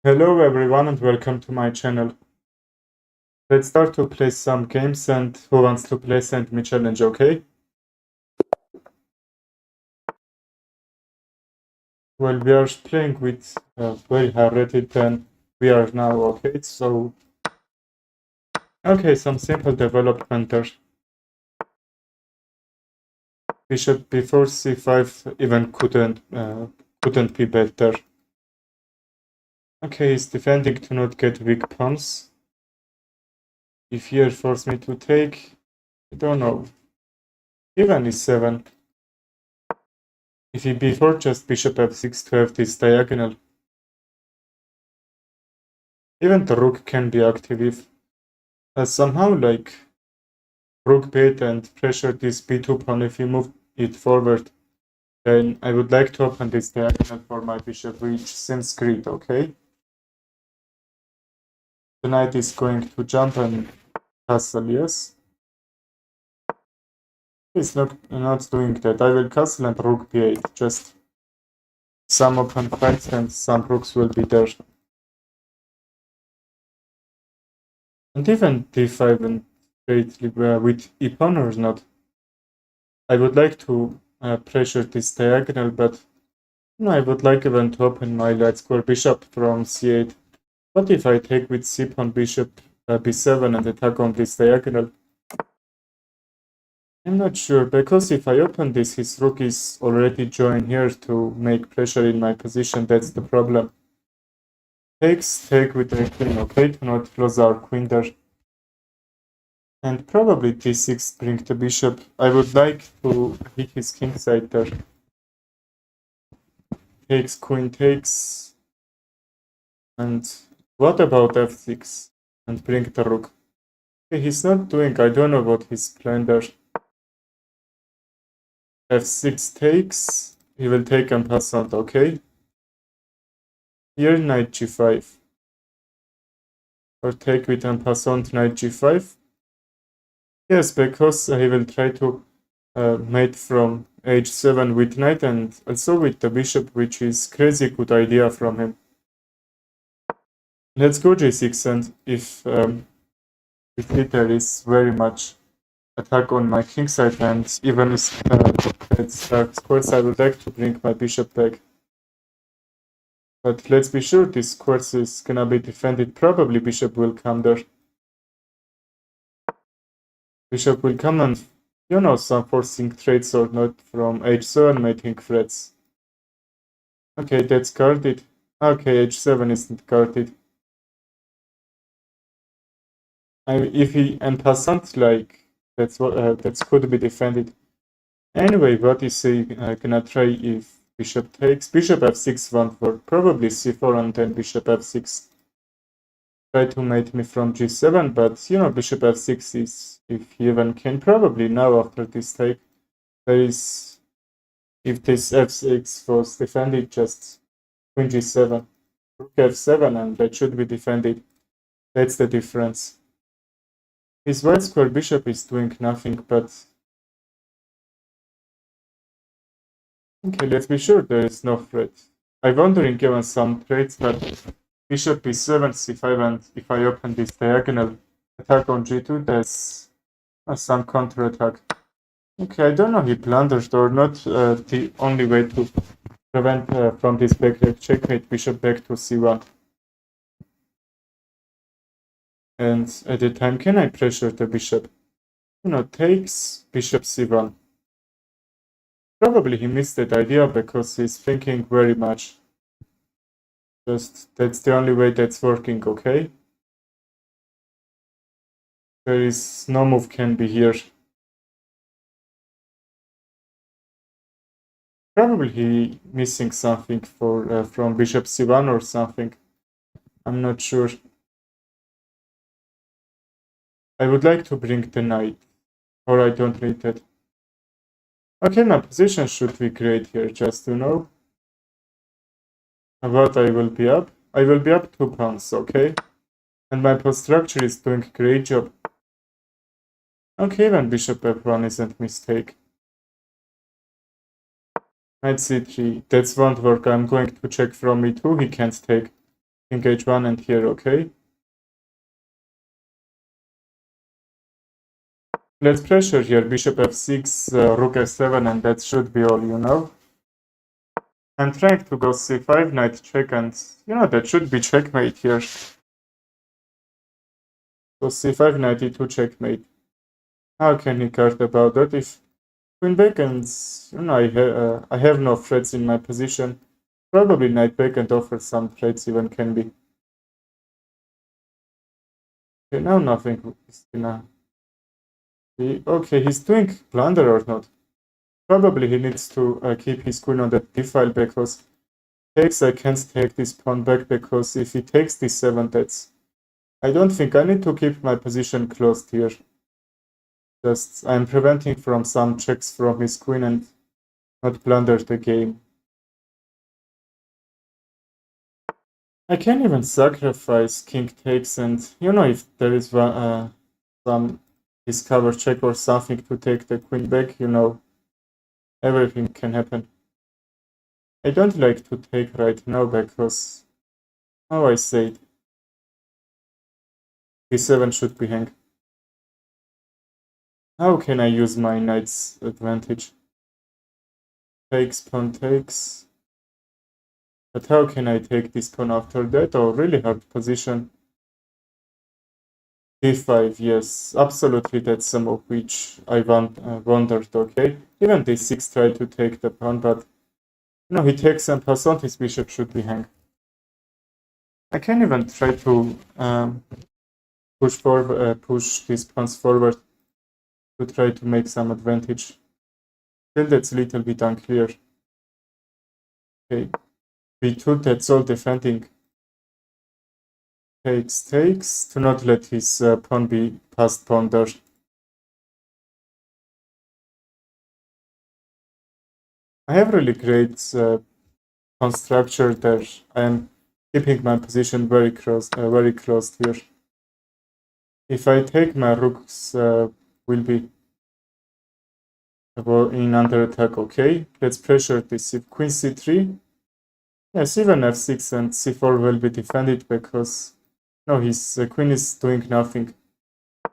Hello everyone and welcome to my channel. Let's start to play some games and who wants to play send me challenge, okay? Well, we are playing with very high rated than we are now, okay? Okay, some simple development there. Bishop before c5 even couldn't be better. Okay, he's defending to not get weak pawns. If here force me to take, I don't know. Even e7. If he b4, just bishop f6 to have this diagonal. Even the rook can be active if somehow like rook b8 and pressure this b2 pawn. If we move it forward, then I would like to open this diagonal for my bishop, which seems great, okay? The knight is going to jump and castle, yes? He's not doing that. I will castle and rook b8. Just some open fights and some rooks will be there. And even d5 and greatly with e pawn or not. I would like to pressure this diagonal, but no, I would like even to open my light square bishop from c8. What if I take with c pawn bishop b7 and attack on this diagonal? I'm not sure, because if I open this, his rook is already joined here to make pressure in my position. That's the problem. Take with a queen, okay, to not close our queen there. And probably d6 bring the bishop. I would like to hit his king side there. Takes, queen takes. And what about f6? And bring the rook. Okay, he's not doing, I don't know what his plan there. f6 takes. He will take en passant, okay? Here, knight g5. Or take with en passant, knight g5. Yes, because he will try to mate from h7 with knight and also with the bishop, which is crazy good idea from him. Let's go g6, and if there is very much attack on my king side, and even if it's dark squares, I would like to bring my bishop back. But let's be sure this squares is gonna be defended. Probably bishop will come there. Bishop will come and, you know, some forcing trades or not from h7 making threats. Okay, that's guarded. Okay, h7 isn't guarded. If he en passant, like, that's could be defended. Anyway, what is he gonna try if bishop takes? Bishop f6 won't work. Probably c4 and then bishop f6. Try to mate me from g7, but you know, bishop f6 is, if he even can, probably now after this take, there is, if this f6 was defended, just queen g7, rook f7, and that should be defended. That's the difference. His white square bishop is doing nothing, but okay, let's be sure there is no threat. I'm wondering given some traits, but bishop b7, c5, and if I open this diagonal attack on g2, there's some counter attack. Okay, I don't know if he blundered or not. The only way to prevent from this backleg checkmate, bishop back to c1. And at the time, can I pressure the bishop? You know, takes bishop c1. Probably he missed that idea because he's thinking very much. Just, that's the only way that's working, okay? There is no move can be here. Probably he missing something for from bishop c1 or something. I'm not sure. I would like to bring the knight, or I don't need it. Okay, my position should be great here, just to know. What I will be up? I will be up 2 pawns, okay? And my pawn structure is doing a great job. Okay, then bishop f1 isn't mistake. Knight c3, that won't work. I'm going to check from e2, he can't take. king h1 and here, okay? Let's pressure here, bishop f6, rook f7, and that should be all, you know? I'm trying to go c5, knight check, and, you know, that should be checkmate here. So c5, knight e2, checkmate. How can he card about that? If queen beckons, you know, I have no threats in my position. Probably knight backhand offers some threats, even can be. Okay, now nothing is gonna be. Okay, he's doing blunder or not. Probably he needs to keep his queen on the d file because takes, I can't take this pawn back because if he takes d7, that's... I don't think I need to keep my position closed here. Just I'm preventing from some checks from his queen and not blunder the game. I can even sacrifice king takes, and you know, if there is some discover check or something to take the queen back, you know, everything can happen. I don't like to take right now because, how I say it, d7 should be hang. How can I use my knight's advantage? Takes, pawn takes. But how can I take this pawn after that? Oh, really hard position. d5, yes, absolutely, that's some of which I wondered, okay? Even d6 tried to take the pawn, but no, he takes and passant, his bishop should be hang. I can even try to push these pawns forward to try to make some advantage. Still, that's a little bit unclear. Okay, b2, that's all defending. Takes, takes, to not let his pawn be passed pawn there. I have really great pawn structure there. I am keeping my position very close here. If I take my rooks, will be in under attack. Okay, let's pressure this. If queen c3, yes, even f6 and c4 will be defended because no, his queen is doing nothing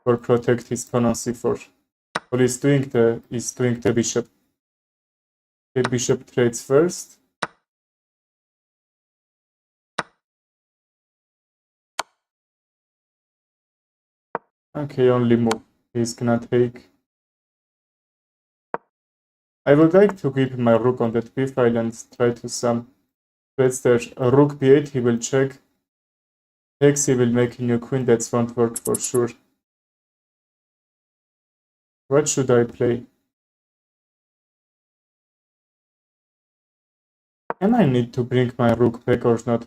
or protect his pawn on c4. All he's doing the bishop. Okay, bishop trades first. Okay, only move. He's gonna take. I would like to keep my rook on that b file and try to some threats there. Rook b8, he will check. Takes, he will make a new queen. That won't work for sure. What should I play? And I need to bring my rook back or not?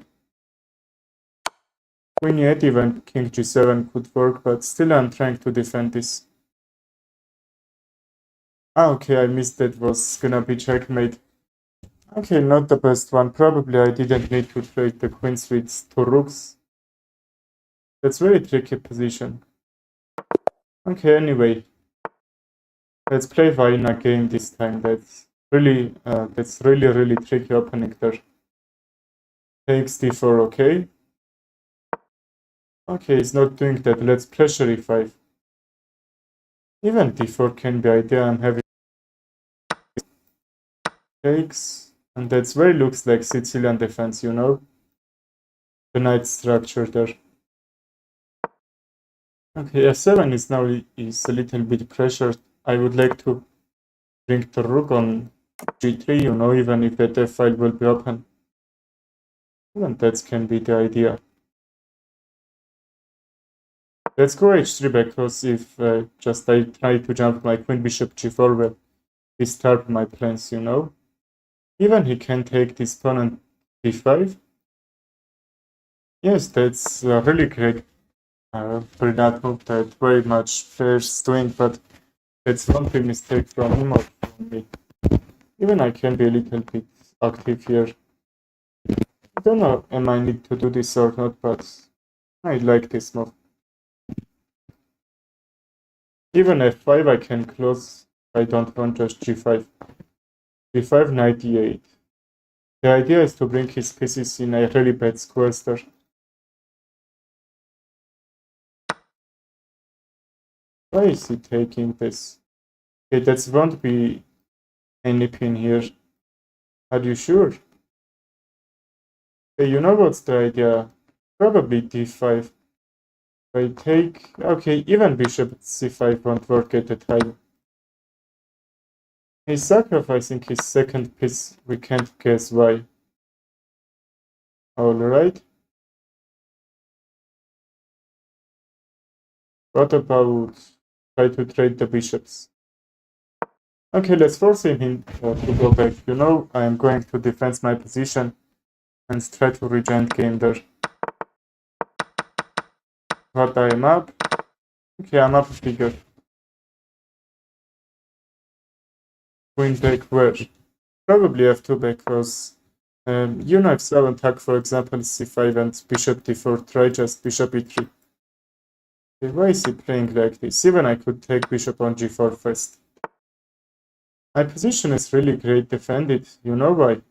Queen e8, even king g7 could work, but still I'm trying to defend this. Ah, okay, I missed that was gonna be checkmate. Okay, not the best one. Probably I didn't need to trade the queens with two rooks. That's very tricky position. Okay, anyway. Let's play Varina game this time. That's really tricky opening there. Takes d4, okay. Okay, it's not doing that. Let's pressure e5. Even d4 can be idea. I'm having takes, and that's very looks like Sicilian defense, you know. The knight structure there. Okay, f7 is now is a little bit pressured. I would like to bring the rook on g3, you know, even if that f file will be open. Even that can be the idea. Let's go h3 because if just I try to jump my queen bishop g4 will disturb my plans, you know. Even he can take this pawn on d5. Yes, that's really great for that move that very much players doing, but that's one big mistake from him or from me. Even I can be a little bit active here. I don't know am I need to do this or not, but I like this move. Even f5 I can close. I don't want just g5. g5, knight e8. The idea is to bring his pieces in a really bad square there. Why is he taking this? Okay, that won't be any pin here. Are you sure? Okay, you know what's the idea? Probably d5. I take... Okay, even bishop c5 won't work at the time. He's sacrificing his second piece. We can't guess why. Alright. What about try to trade the bishops? Okay, let's force him to go back. You know, I am going to defend my position and try to reach endgame there. But I am up. Okay, I'm up bigger. Queen back where? Probably f2 because you know, if 7 attack, for example, c5 and bishop d4, try just bishop e3. Okay, why is he playing like this? Even I could take bishop on g4 first. My position is really great defended. You know why?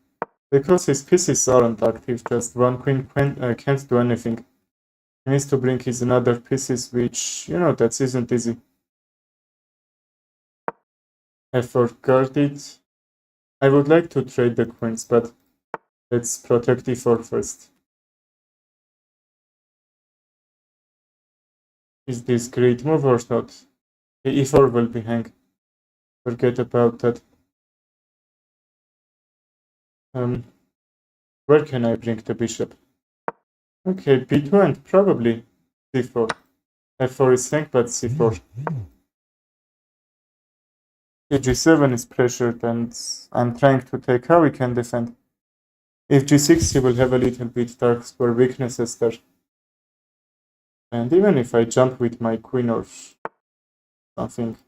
Because his pieces aren't active, just one queen can't do anything. He needs to bring his another pieces, which, you know, that isn't easy. F4 guarded. I would like to trade the queens, but let's protect e4 first. Is this great move or not? e4 will be hang. Forget about that. Where can I bring the bishop? Okay, b2 and probably c4. f4 is hang, but c4. g7 is pressured and I'm trying to take how we can defend. If g6 he will have a little bit dark square weaknesses there. And even if I jump with my queen or something.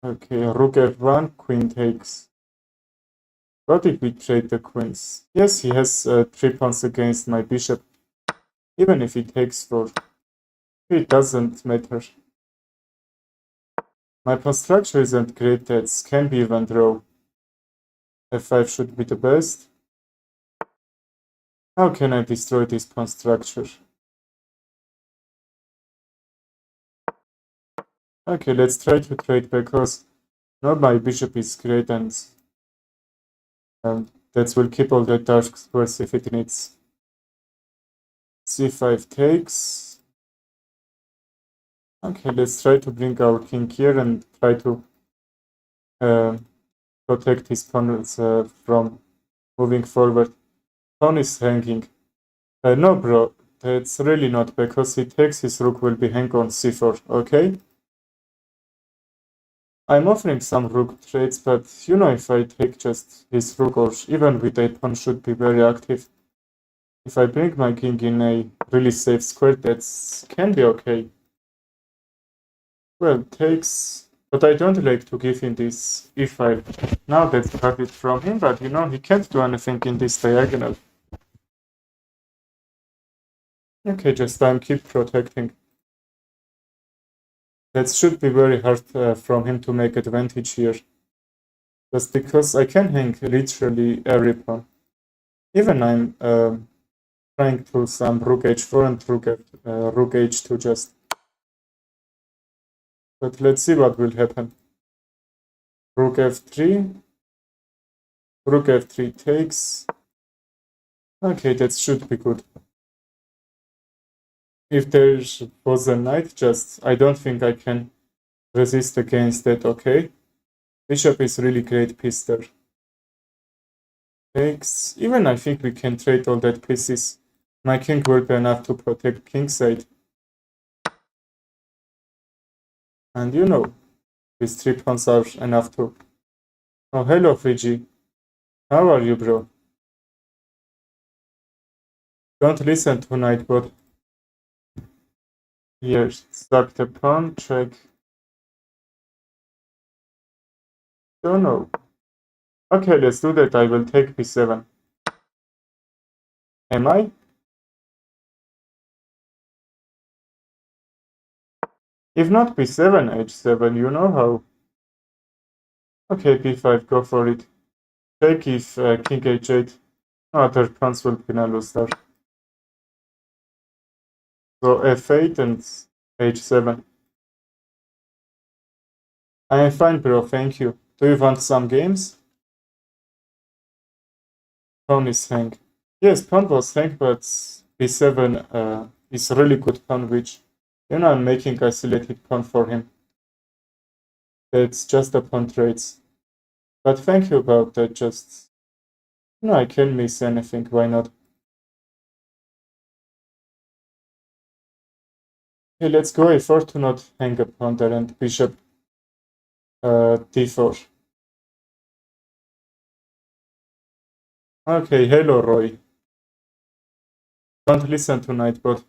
Okay, rook f1, queen takes. What if we trade the queens? Yes, he has 3 pawns against my bishop. Even if he takes 4, it doesn't matter. My pawn structure isn't great, that can be even draw. f5 should be the best. How can I destroy this pawn structure? Okay, let's try to trade because now my bishop is great and that will keep all the dark squares if it needs. c5 takes. Okay, let's try to bring our king here and try to protect his pawns from moving forward. Pawn is hanging. No, bro, that's really not, because he takes his rook will be hang on c4, okay? I'm offering some rook trades, but you know, if I take just his rook or even with a pawn should be very active. If I bring my king in a really safe square, that can be okay. Well, takes, but I don't like to give him this e5. Now that's cut it from him, but you know, he can't do anything in this diagonal. Okay, just keep protecting. That should be very hard from him to make advantage here. Just because I can hang literally every pawn. Even I'm trying to some rook h4 and rook h2 just. But let's see what will happen. Rook f3. Rook f3 takes. Okay, that should be good. If there was a knight, just I don't think I can resist against that, okay? Bishop is really great piece there. Takes. Even I think we can trade all that pieces. My king will be enough to protect kingside. And you know, these 3 pawns are enough to... Oh, hello, Fiji. How are you, bro? Don't listen to Nightbot. Here, start the pawn, check. Don't know. Okay, let's do that. I will take b7. Am I? If not b7, h7, you know how. Okay, b5, go for it. Check if king h8. No, other pawns will be lose there. So f8 and h7. I am fine, bro, thank you. Do you want some games? Pawn is hang. Yes, pawn was hang, but b7 is a really good pawn, which, I'm making isolated pawn for him. It's just a pawn trades. But thank you about that, just, I can't miss anything, why not? Okay, let's go a4 to not hang a pawn there, and bishop d4. Okay, hello, Roy. Don't listen tonight, but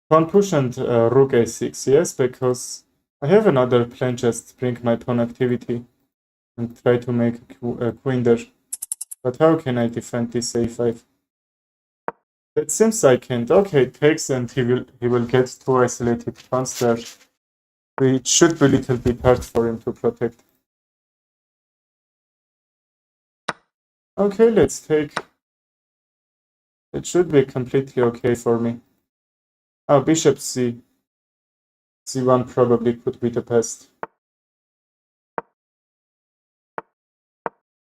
pawn push and rook a6, yes, because I have another plan, just bring my pawn activity and try to make a queen there. But how can I defend this a5? It seems I can't. Okay, takes, and he will get two isolated pawns there, which should be a little bit hard for him to protect. Okay, let's take. It should be completely okay for me. Oh, bishop c. c1 probably could be the best.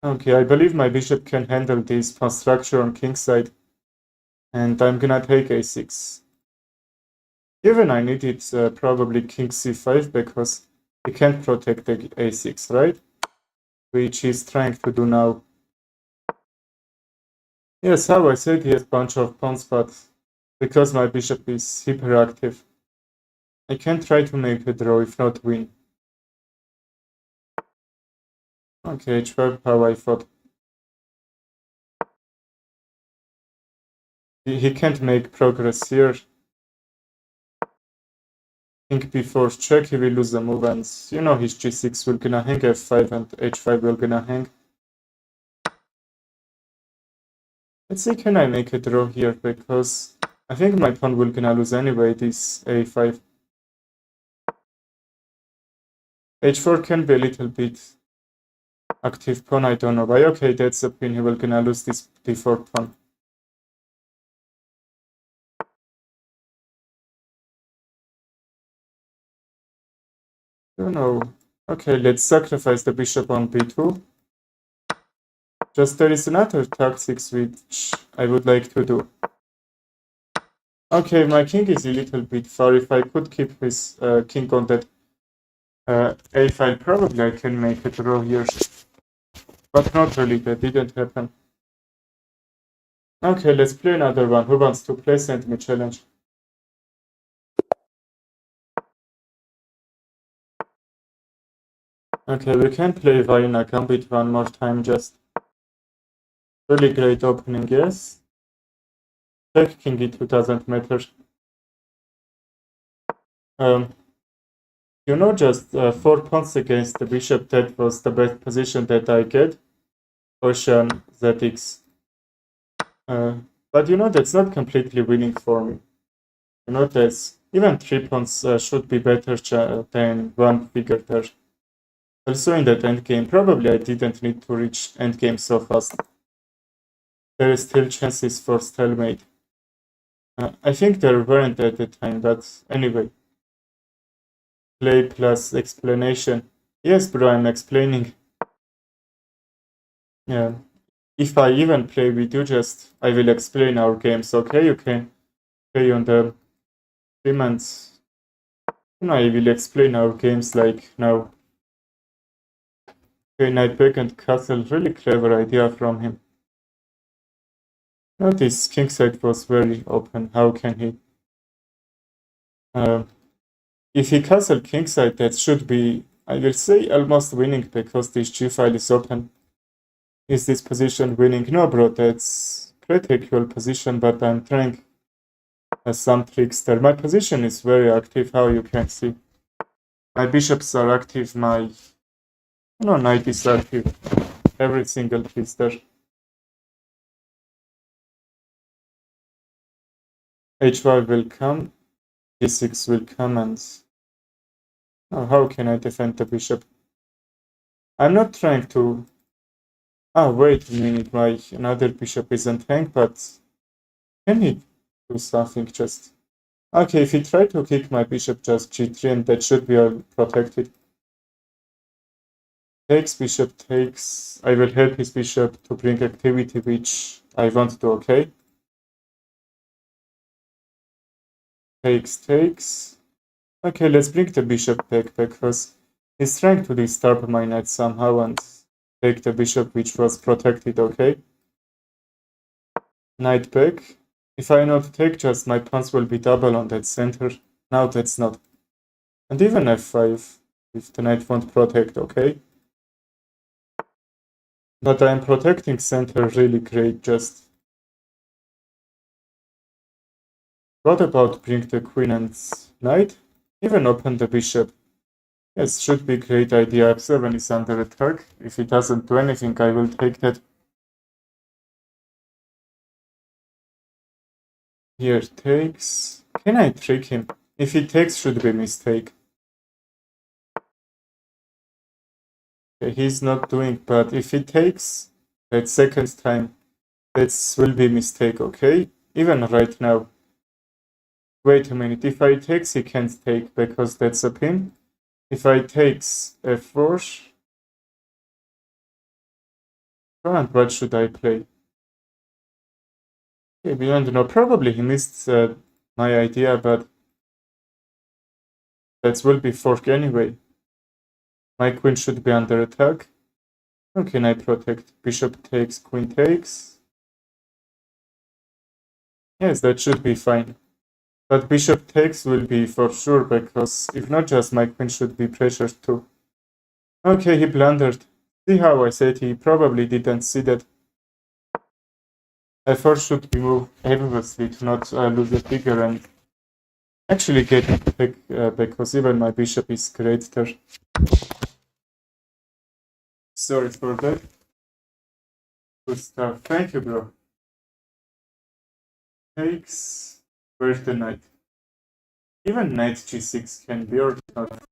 Okay, I believe my bishop can handle this pawn structure on kingside. And I'm gonna take a6. Even I needed probably king c5 because he can't protect the a6, right? Which he's trying to do now. Yes, how I said, he has a bunch of pawns, but because my bishop is hyperactive, I can try to make a draw, if not win. Okay, h5, how I thought. He can't make progress here. King b4 check, he will lose the move, and his g6 will gonna hang, f5 and h5 will gonna hang. Let's see, can I make a draw here, because I think my pawn will gonna lose anyway, this a5. h4 can be a little bit active pawn, I don't know why. Okay, that's the pin, he will gonna lose this d4 pawn. Don't know. Okay, let's sacrifice the bishop on b2. Just there is another tactics which I would like to do. Okay, my king is a little bit far. If I could keep his king on that a file, probably I can make a draw here. But not really, that didn't happen. Okay, let's play another one. Who wants to play? Send me challenge. Okay, we can play Vienna Gambit one more time, just really great opening, yes. Check king e2 doesn't matter. Just 4 pawns against the bishop, that was the best position that I get. Ocean ZX. But that's not completely winning for me. That's even 3 pawns should be better than one figure there. Also in that endgame, probably I didn't need to reach endgame so fast. There is still chances for stalemate. I think there weren't at the time, but anyway. Play plus explanation. Yes, bro, I'm explaining. Yeah. If I even play with you, I will explain our games, okay? You can play on the stream and I will explain our games like now. Okay, knight back and castle, really clever idea from him. This kingside was very open. How can he? If he castle kingside, that should be, I will say, almost winning because this g file is open. Is this position winning? No, bro, that's critical position, but I'm trying some tricks there. My position is very active, how you can see. My bishops are active, my knight is active. Every single piece there. h5 will come, d6 will come, and how can I defend the bishop? I'm not trying to Ah, wait a minute, my another bishop isn't hanged, but can he do something just... Okay, if he tried to kick my bishop just g3 and that should be all protected. Takes, bishop takes. I will help his bishop to bring activity which I want to, okay? Takes, takes. Okay, let's bring the bishop back because he's trying to disturb my knight somehow and take the bishop which was protected, okay? Knight back. If I not take just my pawns will be double on that center. Now that's not. And even f5 if the knight won't protect, okay? But I'm protecting center really great just. What about bring the queen and knight? Even open the bishop. Yes, should be great idea. f7 is under attack. If he doesn't do anything, I will take that. Here takes. Can I trick him? If he takes, should be a mistake. Okay, he's not doing, but if he takes, that second time, that will be a mistake, okay? Even right now. Wait a minute, if I takes, he can't take because that's a pin. If I takes f4, and what should I play? Okay, beyond no, probably he missed my idea, but that will be fork anyway. My queen should be under attack. How can I protect? Bishop takes, queen takes. Yes, that should be fine. But bishop takes will be for sure, because if not, just my queen should be pressured too. Okay, he blundered. See how I said he probably didn't see that f4 should be moved aimlessly to not lose the figure and actually get it back, because even my bishop is great there. Sorry for that. Good stuff. Thank you, bro. Takes. Where's the knight? Even knight g6 can be or not.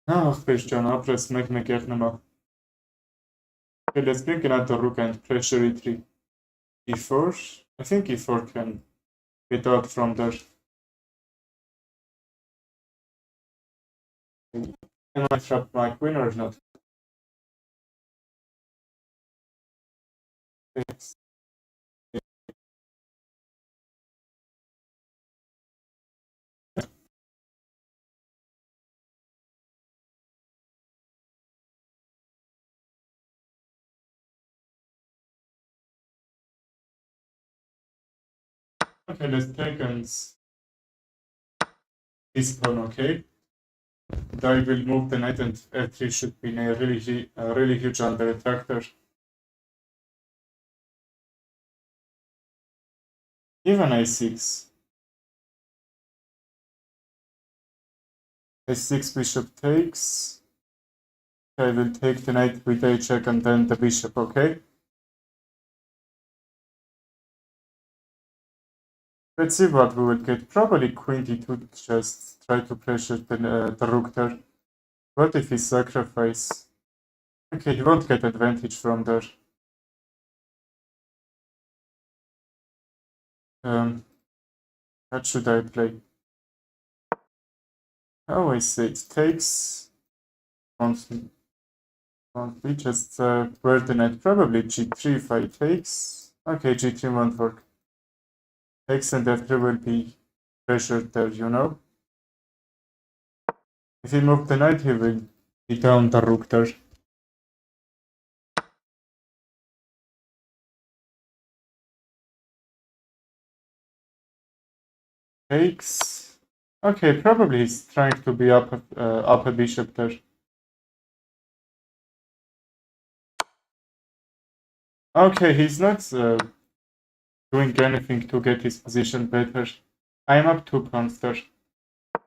Ach, Christian, Abpress maakt me gerne mal. Okay, let's bring another rook and pressure e3. e4. I think e4 can get out from there. Am I trap my queen or not? Yes. Okay, let's take this pawn, okay? And I will move the knight and f3 should be a really huge under attack there. Even a6. a6 bishop takes. I will take the knight with a check and then the bishop, okay? Let's see what we will get. Probably queen d2 just try to pressure the rook there. What if he sacrifice? Okay, he won't get advantage from there. What should I play? Oh, I see. It takes. Won't be just where the knight. Probably g3 if I takes. Okay, g3 won't work. Takes and f3 will be pressured there, you know? If he move the knight, he will be down the rook there. Takes. Okay, probably he's trying to be up a bishop there. Okay, he's not doing anything to get his position better. I'm up 2 pawns there.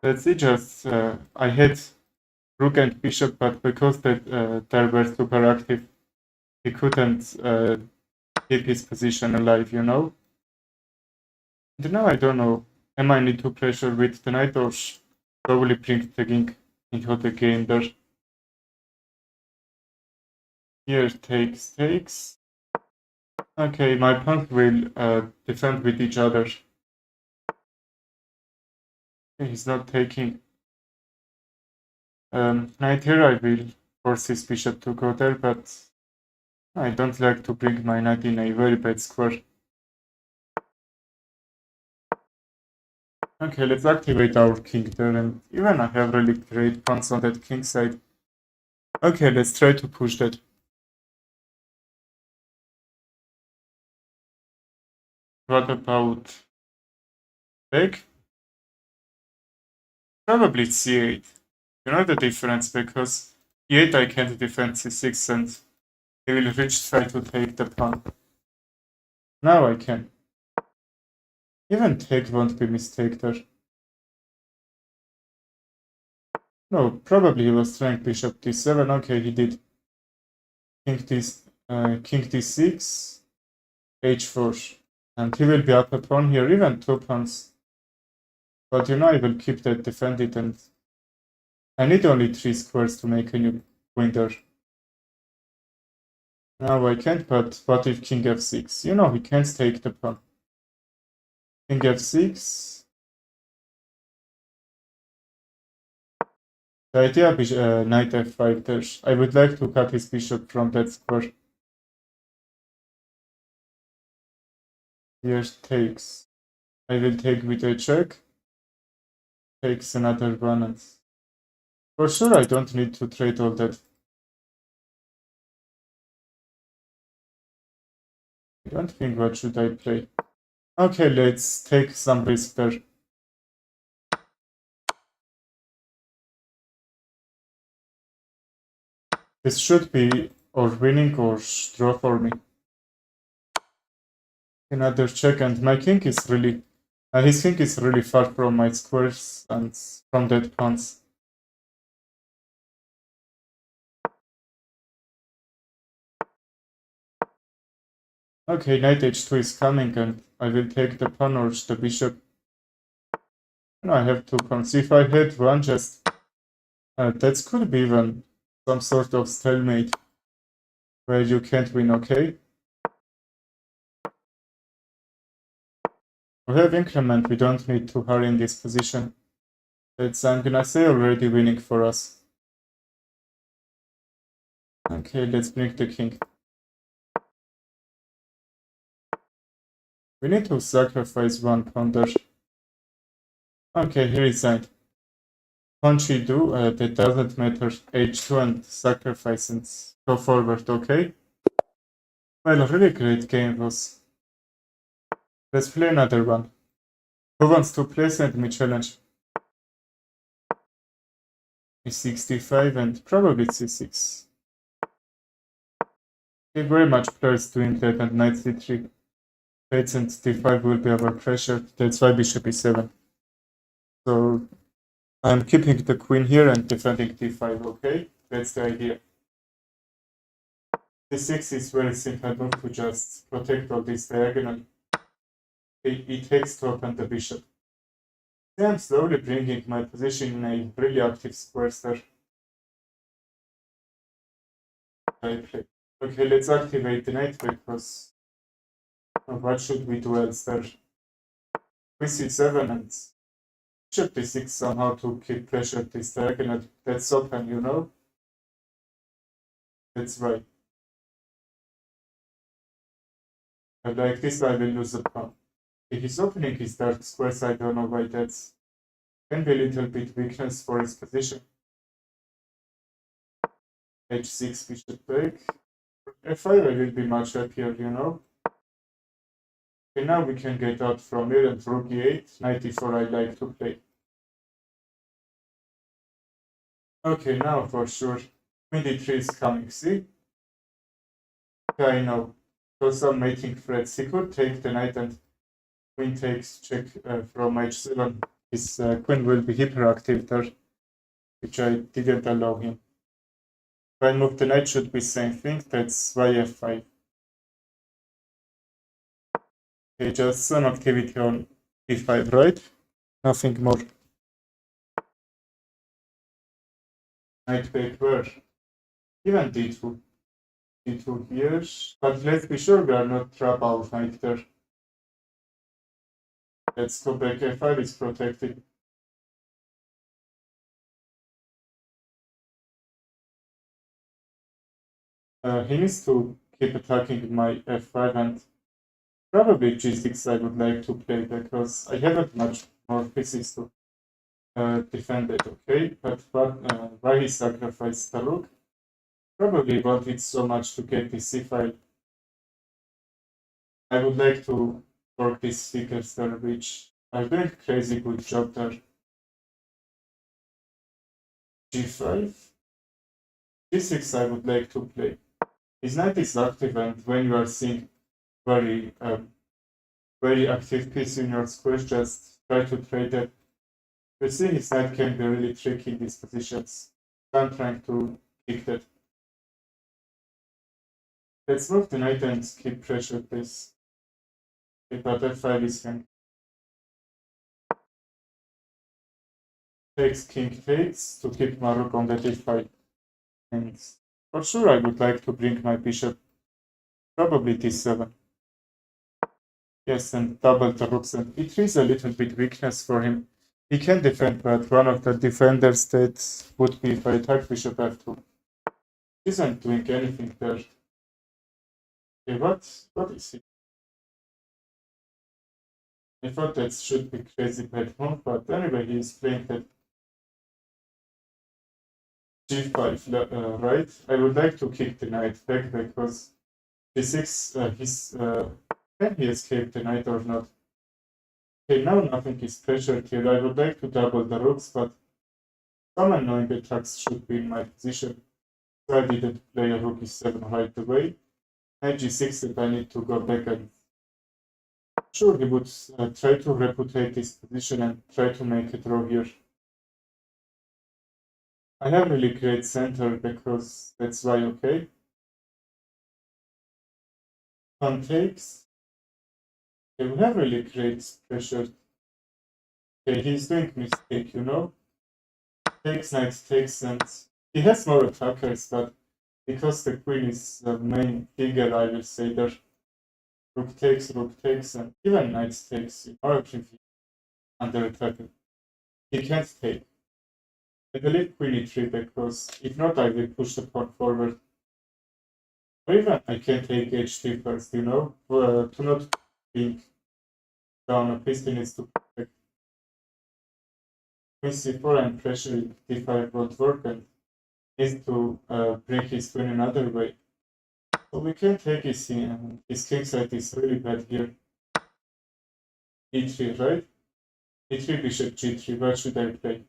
Let's see, just I had rook and bishop, but because they were super active, he couldn't keep his position alive, you know? And now I don't know, am I need to pressure with the knight or probably bring the king into the game there? Here takes. Okay, my pawns will defend with each other. He's not taking. Knight here, I will force his bishop to go there, but I don't like to bring my knight in a very bad square. Okay, let's activate our king there, and even I have really great pawns on that king side. Okay, let's try to push that. What about back? Probably c8. You know the difference, because e8 I can't defend c6 and he will reach try to take the pawn. Now I can. Even take won't be mistake there. No, probably he was trying bishop d7. Okay, he did. King d6, h4. And he will be up a pawn here, even 2 pawns. But you know I will keep that defended and I need only 3 squares to make a new queen there. Now I can't, but what if king f6? You know he can't take the pawn. King f6. The idea of knight f5 there. I would like to cut his bishop from that square. Here takes. I will take with a check. Takes another one. And for sure I don't need to trade all that. I don't think what should I play. Okay, let's take some risk there. This should be or winning or draw for me. Another check, and my king is really. His king is really far from my squares and from that pawns. Okay, knight h2 is coming, and I will take the pawn or the bishop. No, I have 2 pawns. If I had one, just That could be even some sort of stalemate where you can't win, okay? We have increment, we don't need to hurry in this position. It's, I'm gonna say, already winning for us. Okay, let's bring the king. We need to sacrifice one ponder. Okay, he resigned. Punchy do, that doesn't matter. H2 and sacrifice and go forward, okay? Well, really great game was. Let's play another one. Who wants to play? Send me challenge. E65 and probably C6. Okay, very much players doing that, and knight C3. Knight and D5 will be overpressured. That's why bishop E7. So I'm keeping the queen here and defending D5, okay? That's the idea. D6 is very simple move to just protect all this diagonal. It takes to open the bishop. I'm slowly bringing my position in a really active square star. Okay, let's activate the knight because what should we do else there? Queen C7 and bishop D6 somehow to keep pressure this diagonal. That's open, you know? That's right. And like this I will lose a pawn. If he's opening his dark squares, I don't know why that's can be a little bit weakness for his position. H6 bishop take. F5 I will be much happier, you know. Okay, now we can get out from here and rook e8, knight e4 I like to play. Okay, now for sure. Queen d3 is coming, see? Okay, I know. So some mating threats. He could take the knight and queen takes check from h7. His queen will be hyperactive there, which I didn't allow him. If I move the knight should be same thing, that's why f5. Okay, just some activity on e5, right? Nothing more. Knight back where? Even d2. D2 here, but let's be sure we are not trap our knight there. Let's go back, f5 is protected. He needs to keep attacking my f5 and probably g6 I would like to play because I haven't much more pieces to defend it, okay? But why he sacrificed the rook? Probably wanted so much to get this c5. I would like to work these figures there, which are doing crazy good job there. g5. g6 I would like to play. His knight is active, and when you are seeing very very active piece in your square, just try to trade it. You see his knight can be really tricky in these positions. I'm trying to pick that. Let's move the knight and keep pressure, please. Okay, but f5 is hanging. Takes king takes to keep my rook on the d5. And for sure I would like to bring my bishop probably d7. Yes, and double the rooks, and it is a little bit weakness for him. He can defend, but one of the defenders that would be if I attack bishop f2. Isn't doing anything there. Okay, what is it? I thought that should be crazy bad move, but anyway, he is playing that g5, right? I would like to kick the knight back because g6, can he escape the knight or not? Okay, now nothing is pressured here. I would like to double the rooks, but some annoying attacks should be in my position. So I didn't play a rook e7 right away. Knight g6 and I need to go back and sure he would try to reputate his position and try to make a draw here. I have really great center because that's why, okay. Pawn takes. Okay, we have really great pressure. Okay, he's doing mistake, you know. takes, knight takes, and he has more attackers, but because the queen is the main figure, I will say that rook takes, and even knight takes in order to be under attack. He can't take. I believe queen e3 because if not, I will push the pawn forward. Or even I can take h3 first, to not being down a piece needs to protect. Queen c4 and pressure d5 won't work and needs to break his queen another way. So we can take his king side is really bad here. e3, right? e3 bishop g3, where should I play?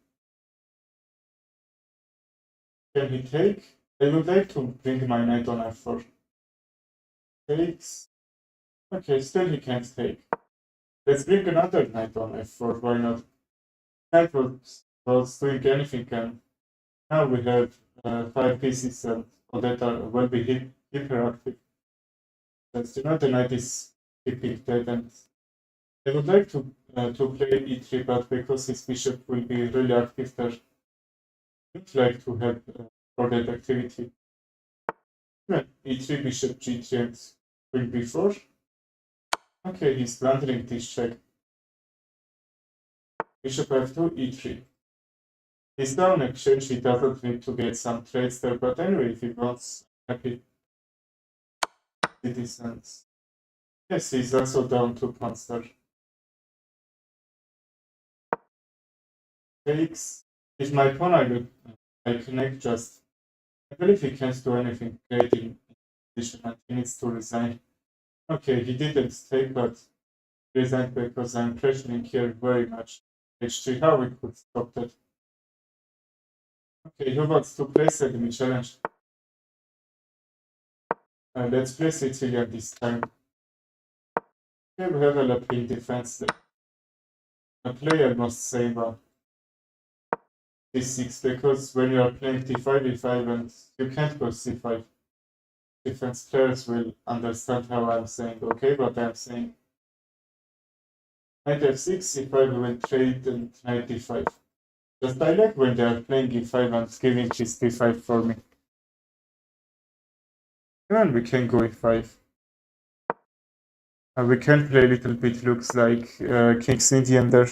Can he take? I would like to bring my knight on f4. Takes. Okay, still he can't take. Let's bring another knight on f4, why not? Knight was doing anything, and now we have 5 pieces that will be hyperactive. That's the knight is keeping dead, and I would like to play e3, but because his bishop will be really active there, I would like to have for that activity. e3, bishop g3, and queen b4. Okay, he's blundering this check. Bishop f2, e3. He's down exchange, he doesn't need to get some trades there, but anyway, if he wants happy citizens. Yes, he's also down 2 pawns there. Takes. If my pawn I connect just. I believe he can't do anything great in position and he needs to resign. Okay, he didn't take, but resigned because I'm pressuring here very much. H3, how we could stop that? Okay, who wants to play Second challenge? Let's play Sicilian this time. Okay, we have a Lapin defense there. A player must save d6 because when you are playing d5, e5 and you can't go c5. Defense players will understand how I'm saying, okay, but I'm saying knight f6, e5 will trade and knight d5. Just I like when they are playing e5 and giving this d5 for me. And we can go e5. We can play a little bit, looks like King's Indian there.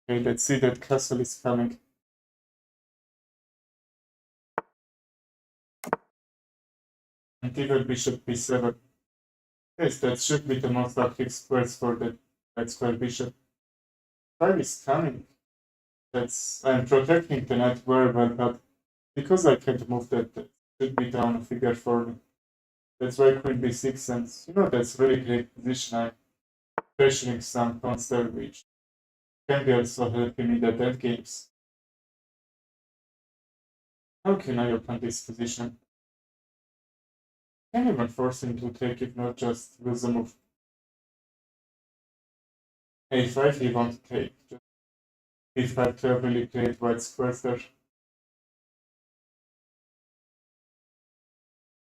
Okay, let's see that castle is coming. And even bishop b7. Yes, that should be the most active squares for the right square bishop. 5 is coming. I'm protecting the knight very well, but because I can't move that should be down a figure for me. That's why queen b6, and that's really great position. I'm pressuring some pawns there, which can be also helping me the dead games. How can I open this position? Can't even force him to take if not just lose a move. a5 he won't take. Just b5 to have really great white squares there.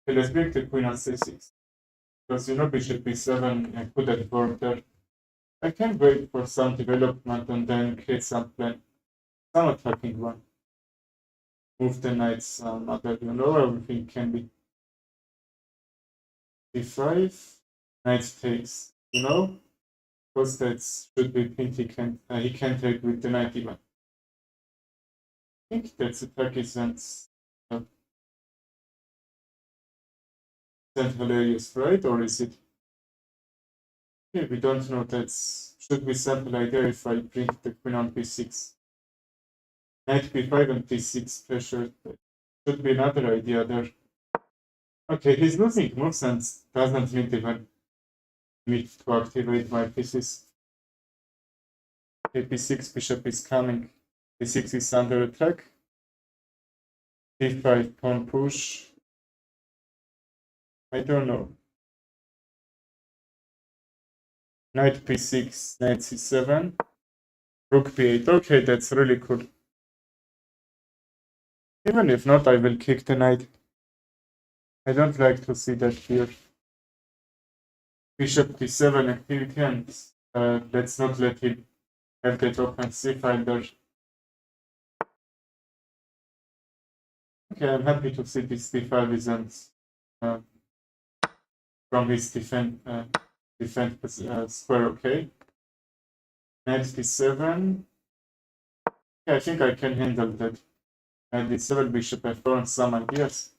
Okay, let's bring the queen on c6. Because bishop b7 could have worked there. I can wait for some development and then create some plan. Some attacking one. Move the knights other, everything can be. d5, knight takes, because that should be pinned, he can't take with the knight even. I think that's attack isn't hilarious, right? Or is it? Okay, we don't know. That should be simple idea if I bring the queen on b6. Knight b5 and b6 pressure. Should be another idea there. Okay, he's losing moves and doesn't need even need to activate my pieces. Okay, b6 bishop is coming. b6 is under attack. d5 pawn push. I don't know. Knight b6, knight c7, rook b8. Okay, that's really cool. Even if not, I will kick the knight. I don't like to see that here. Bishop d7 activity, and let's not let him have that open c-file there. Okay, I'm happy to see this d5 isn't from his defend square. Okay, knight d7. Okay, I think I can handle that. And d7 bishop f4 and some ideas.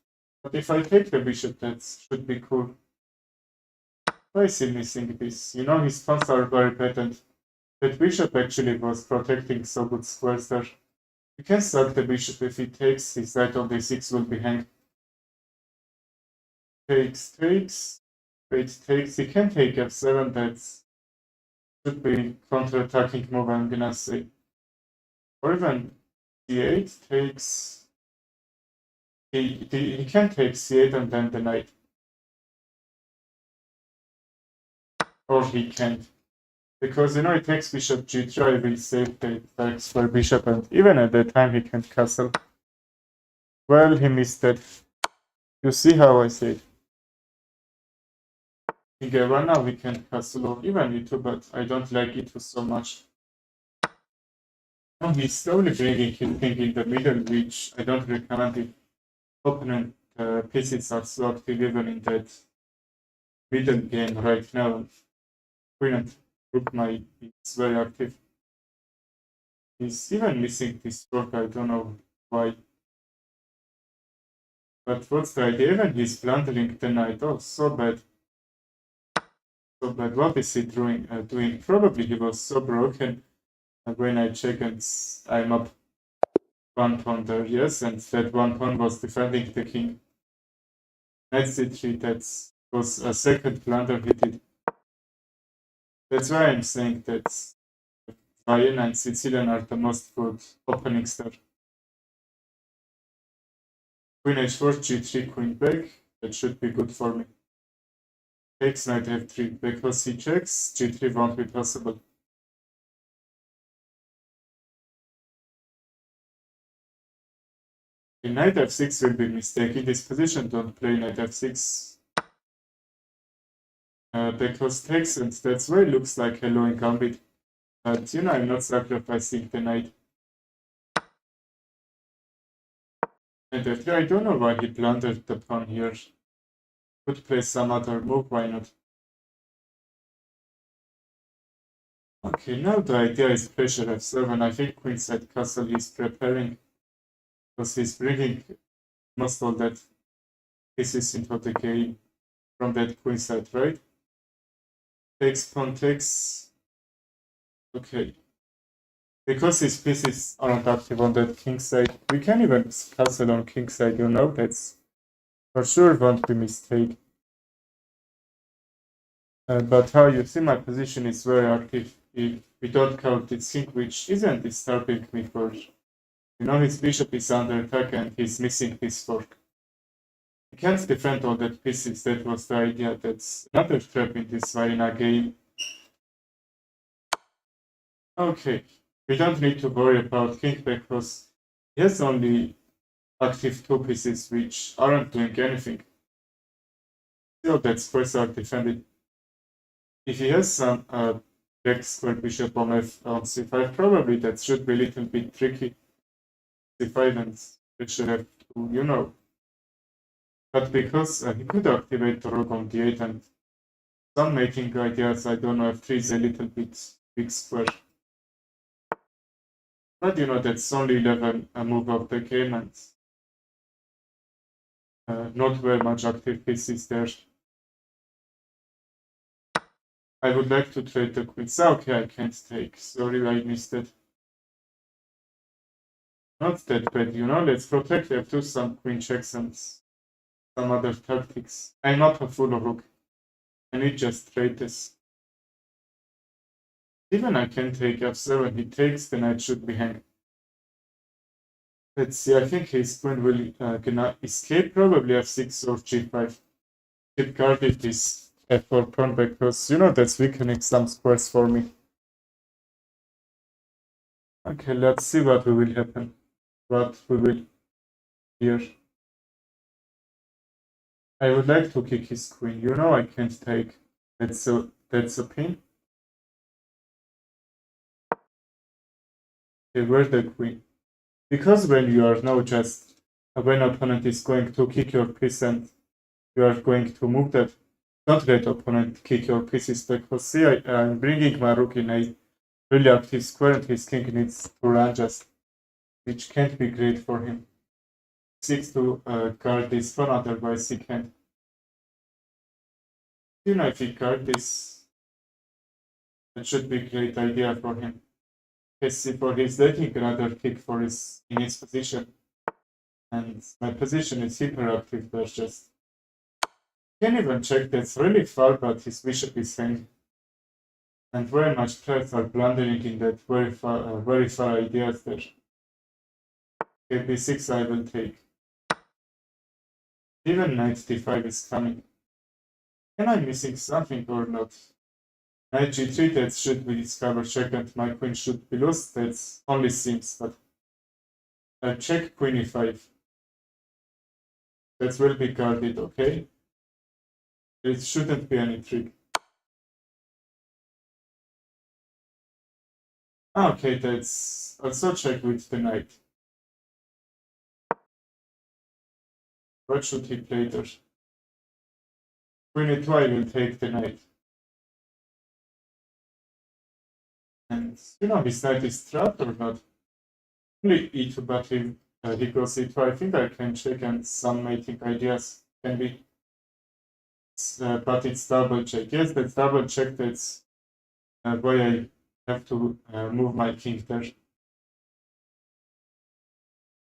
But if I take the bishop, that should be cool. Why is he missing this? You know, his pawns are very patent. That bishop actually was protecting so good squares there. You can sack the bishop if he takes, his knight on d6 will be hanged. Takes. Wait, takes. He can take f7, that should be counter-attacking move, I'm gonna say. Or even c8 takes. He can take c8 and then the knight. Or he can't. Because, you know, it takes bishop g3, I will save the attacks for bishop, and even at that time he can't castle. Well, he missed that. You see how I say it. Right now we can castle or even e2, but I don't like e2 so much. Now he's slowly bringing his king in the middle, which I don't recommend if opponent pieces are so active even in that middle game right now. Queen and rook knight is very active. He's even missing this rook, I don't know why. But what's the idea? Even he's blundering the knight. Oh, so bad. So bad. What is he doing? Probably he was so broken. When I check and I'm up one pawn there, yes, and that one pawn was defending the king. Knight c3, that was a second blunder he did. That's why I'm saying that Vienna and Sicilian are the most good openings there. Queen h4, g3, queen back. That should be good for me. Takes knight f3, because he checks, g3 won't be possible. In knight f6 will be a mistake. In this position, don't play knight f6. Because takes, and that's why it looks like hello in gambit. But you know, I'm not sacrificing the knight. And f3, I don't know why he blundered the pawn here. Could play some other move, why not? Okay, now the idea is pressure f7. I think queenside castle he's preparing. Because he's bringing most of that pieces into the game from that queenside, right? Takes, pawn takes. Okay. Because his pieces aren't active on that king side, we can even castle on king side, you know, that's for sure won't be a mistake. But how you see my position is very active if we don't count its king, which isn't disturbing me for, you know, his bishop is under attack and he's missing his fork. He can't defend all that pieces, that was the idea, that's another trap in this Vienna game. Okay, we don't need to worry about king because he has only active two pieces which aren't doing anything. Still, that squares are defended. If he has some back square bishop on c5, probably that should be a little bit tricky. c5 and it should have to, you know. But because he could activate the rook on d8 and some mating ideas, I don't know, f3 is a little bit big square. But you know, that's only 11 a move of the game and not very much active pieces there. I would like to trade the queens. Okay, I can't take. Sorry, I missed it. Not that bad, you know. Let's protect f2, some queen checks and some other tactics. I'm not a full rook. I need just trade this. Even I can take f7. He takes, the knight should be hanged. Let's see. I think his queen will gonna escape. Probably f6 or g5. Keep guarded this f4 pawn because you know that's weakening some squares for me. Okay, let's see what will happen. What we will hear. I would like to kick his queen. You know I can't take. That's a pin. where's the queen? Because when you are now just when opponent is going to kick your piece and you are going to move that, don't let opponent kick your pieces because see, I'm bringing my rook in a really active square and his king needs to run just, which can't be great for him. Seeks to guard this pawn, otherwise he can't. If he guard this, it should be a great idea for him. See, for his letting another kick for his in his position. And my position is hyperactive, there's just can't even check that's really far, but his bishop is hanging. And very much players are blundering in that very far ideas there. Okay, b6 I will take. Even knight d5 is coming. Am I missing something or not? Knight g3, that should be discovered check and my queen should be lost. That's only seems, but check queen e5. That will be guarded, okay? It shouldn't be any trick. Okay, that's also check with the knight. What should he play there? Queen e2, I will take the knight. And his knight is trapped or not? Only e2, but he goes e2. I think I can check and some mating ideas can be. But it's double check. Yes, that's double check. That's why I have to move my king there.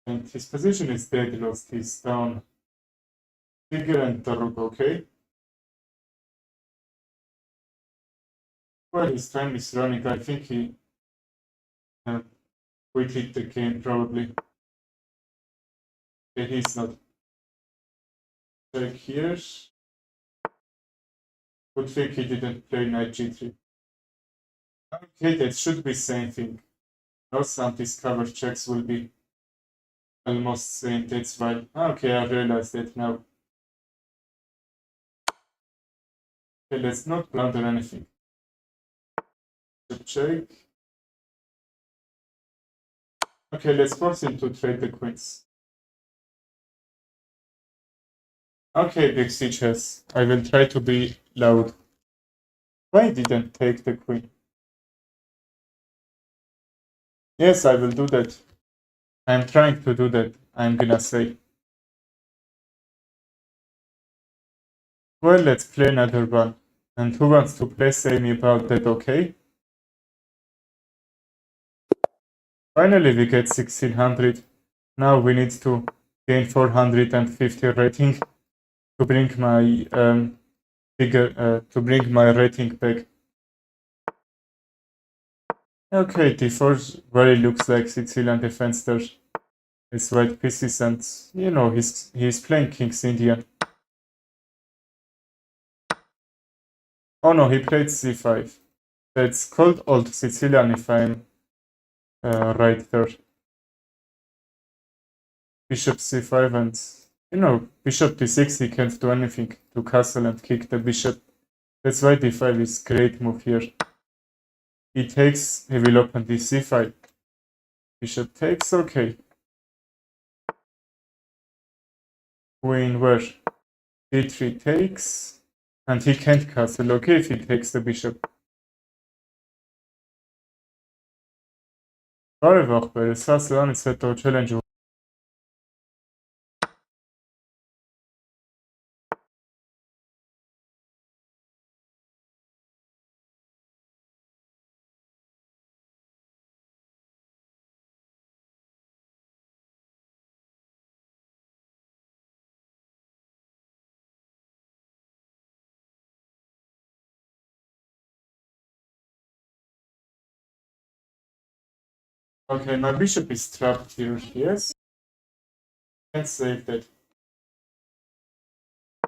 And his position is dead, lost. He's down. Figure and the rook, okay? Well, his time is running. I think he quitted the game probably. Okay, he's not. Check here. Good thing he didn't play knight g3. Okay, that should be same thing. Now some discovered checks will be almost same. That's why. Okay, I realized that now. Okay, let's not blunder anything. Check. Okay, let's force him to trade the queens. Okay, big C chess. I will try to be loud. Why didn't take the queen? Yes, I will do that. I'm trying to do that, I'm gonna say. Well, let's play another one. And who wants to play, say me about that, okay? Finally, we get 1600. Now we need to gain 450 rating to bring my rating back. Okay, d4 really looks like Sicilian defense there. His white pieces and he's playing King's Indian. Oh no, he played c5. That's called Old Sicilian if I'm right there. Bishop c5 and bishop d6 he can't do anything to castle and kick the bishop. That's why d5 is great move here. He takes, he will open d5. Bishop takes, okay. Queen where? d3 takes. And he can't castle, okay, if he takes the bishop. Care voir, ça c'est un challenge. Okay, my bishop is trapped here, yes. Can't save that.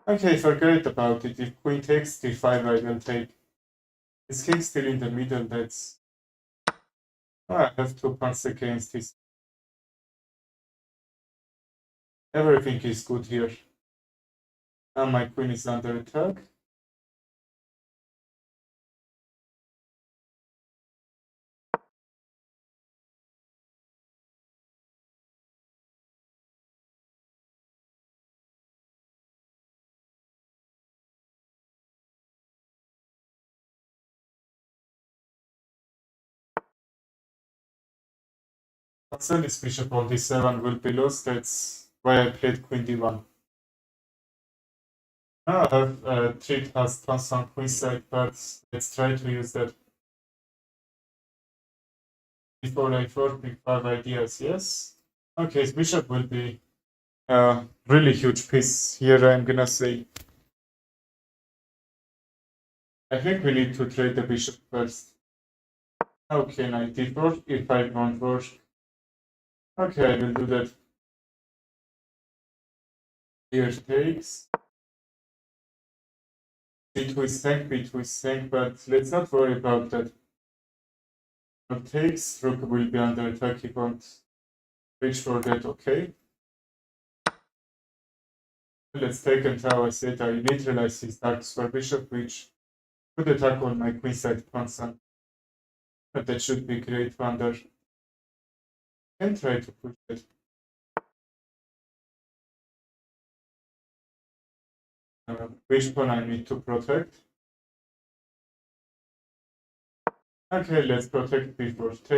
Okay, forget about it. If queen takes d5, I will take. His king's still in the middle, that's... Oh, I have 2 pawns against his... Everything is good here. Now my queen is under attack. But still this bishop on d7 will be lost, that's why I played queen d1. Now I have a trick has tons on queenside, but let's try to use that. Before I 4, pick 5 ideas, yes? Okay, his bishop will be a really huge piece here, I'm gonna say. I think we need to trade the bishop first. Okay, knight d4, e5 won't work. Okay, I will do that. Here takes. B2 is sank, B2 is sank, but let's not worry about that. Rook takes, rook will be under attack, he won't reach for that, okay? Let's take and how I said I neutralize his dark square bishop, which could attack on my queenside pawn. But that should be great wonder. And try to push it. Which pawn I need to protect? Okay, let's protect before take.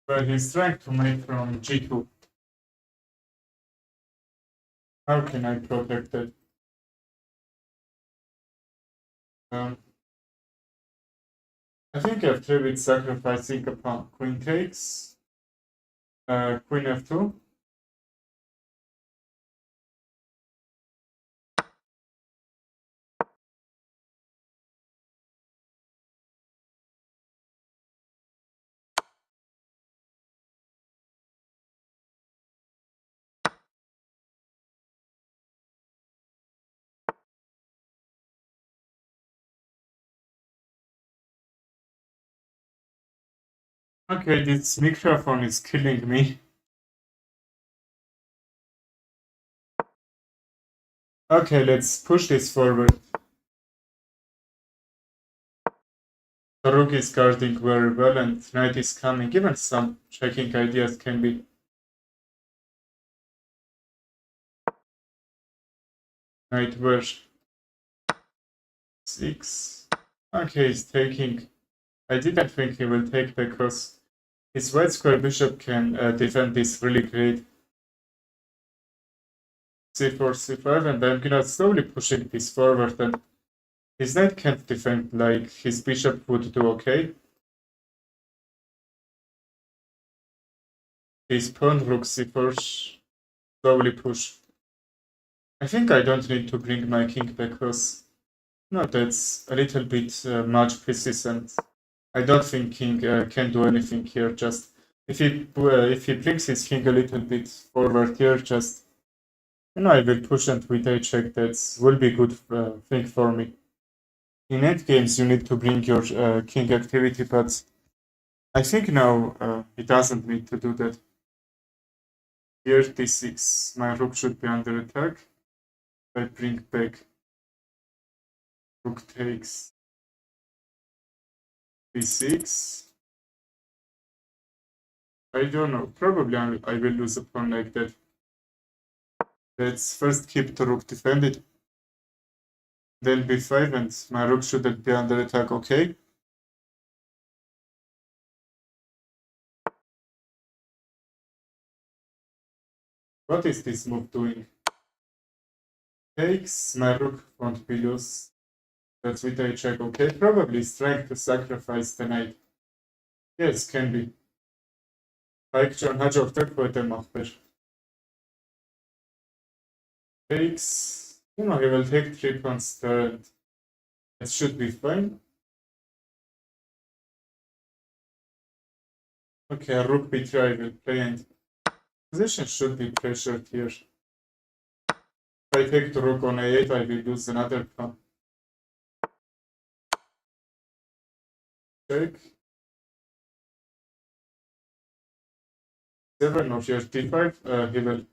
But he's trying to make from g2. How can I protect it? I think f3 with sacrificing a pawn. Queen takes. Queen f2. Okay, this microphone is killing me. Okay, let's push this forward. The rook is guarding very well and knight is coming. Even some checking ideas can be. Knight where 6. Okay, he's taking. I didn't think he will take because his white square bishop can defend this really great. c4, c5, and I'm gonna slowly pushing this forward, and his knight can't defend like his bishop would do, okay? His pawn rook c4 slowly push. I think I don't need to bring my king because no, that's a little bit much pieces, and I don't think king can do anything here. Just if he brings his king a little bit forward here, just I will push and with a check. That will be good thing for me. In end games, you need to bring your king activity, but I think now it doesn't need to do that. Here d6, my rook should be under attack. I bring back rook takes b6. I don't know, probably I will lose a pawn like that. Let's first keep the rook defended. Then b5 and my rook shouldn't be under attack, okay? What is this move doing? Takes, my rook won't be loose. That's with a check, okay? Probably he's trying to sacrifice the knight. Yes, can be. Pike nagyobb voltam akkor. Takes. He will take 3 pawns there. It should be fine. Okay, rook b3 I will play, and position should be pressured here. If I take the rook on a8, I will lose another pawn. Check. 7 or just d5,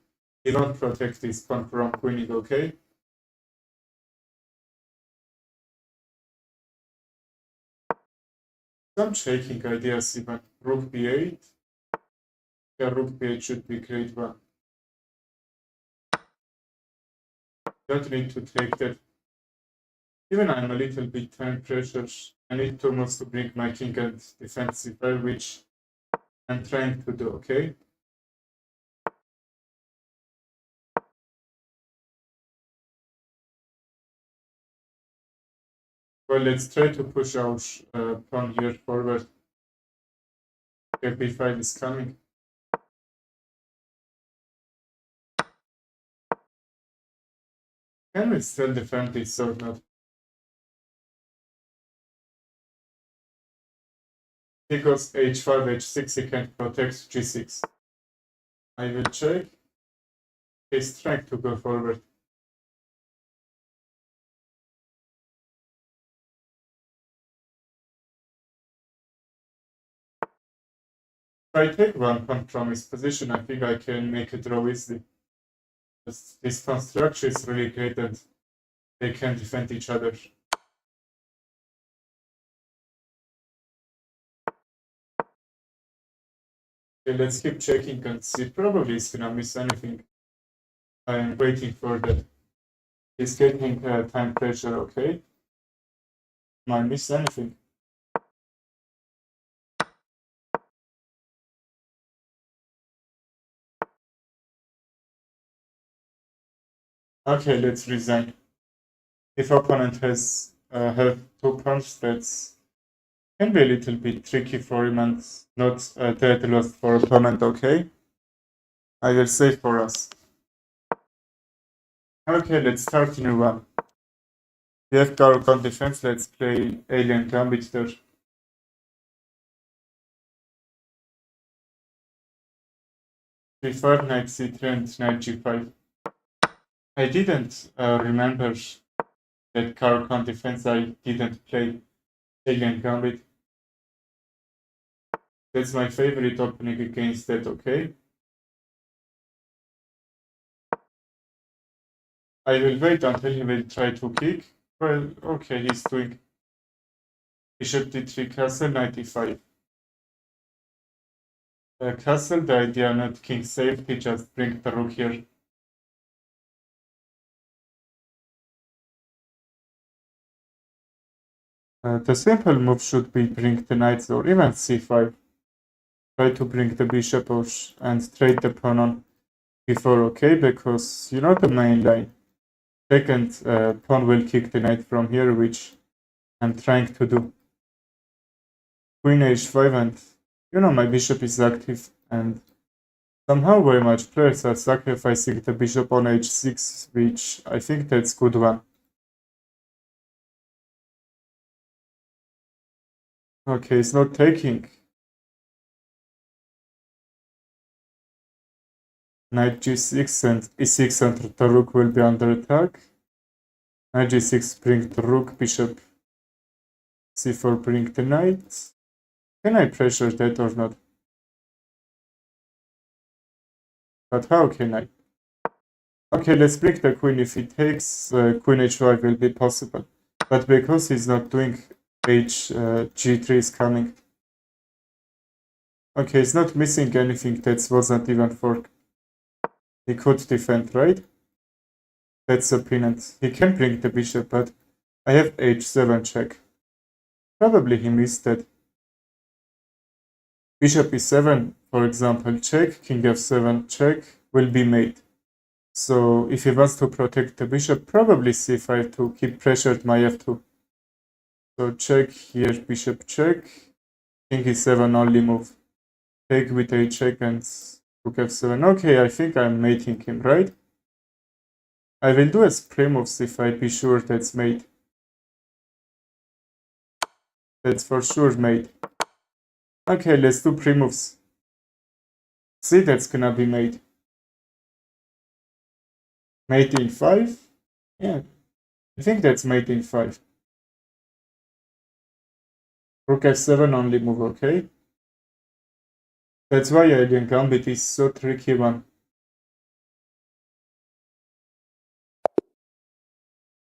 he won't protect this pawn from queening, okay? Some shaking ideas even. Rook b8. Yeah, rook b8 should be great one. Don't need to take that. Even I'm a little bit time pressure. I need 2 moves to bring my king and defensive file, which I'm trying to do, okay? Well, let's try to push our pawn here forward. If b5 is coming. Can we still defend this or not? Because h5, h6, he can't protect g6. I will check. He's trying to go forward. If I take one pawn from his position, I think I can make a draw easily. This pawn structure is really great and they can defend each other. Okay, let's keep checking and see. Probably he's gonna miss anything. I'm waiting for that. He's getting time pressure, okay? Might miss anything. Okay, let's resign. If opponent has have 2 pawns, that's can be a little bit tricky for him and not that lost for opponent, okay? I will save for us. Okay, let's start new one. We have Caro-Kann defense, let's play Alien Gambit there. Before knight c3 and knight g5. I didn't remember that Caro-Kann defense, I didn't play Alien Gambit. That's my favorite opening against that, okay? I will wait until he will try to kick. Well, okay, he's doing bishop d3 castle, knight e5. Castle, the idea not king safety, just bring the rook here. The simple move should be bring the knights or even c5. Try to bring the bishop and trade the pawn on before, okay? Because you know the main line. Second pawn will kick the knight from here, which I'm trying to do. Queen h5 and you know my bishop is active and somehow very much players are sacrificing the bishop on h6, which I think that's good one. Okay, it's not taking. Knight g6 and e6 and the rook will be under attack. Knight g6 bring the rook, bishop c4 bring the knight. Can I pressure that or not? But how can I? Okay, let's bring the queen. If he takes queen h5 will be possible. But because he's not doing g3 is coming. Okay, he's not missing anything that wasn't even fork. He could defend, right? That's opponent. He can bring the bishop, but I have h7 check. Probably he missed that. Bishop e7, for example, check, king f7 check will be made. So if he wants to protect the bishop, probably c5 to keep pressured my f2. So check here, bishop check, king e7 only move. Take with a check and rook f7. Okay, I think I'm mating him, right? I will do a spray moves if I be sure that's made. That's for sure made. Okay, let's do pre-moves. See, that's gonna be made. Mate in 5? Yeah, I think that's mate in 5. Rook f7 only move, okay? That's why Alien Gambit is so tricky one.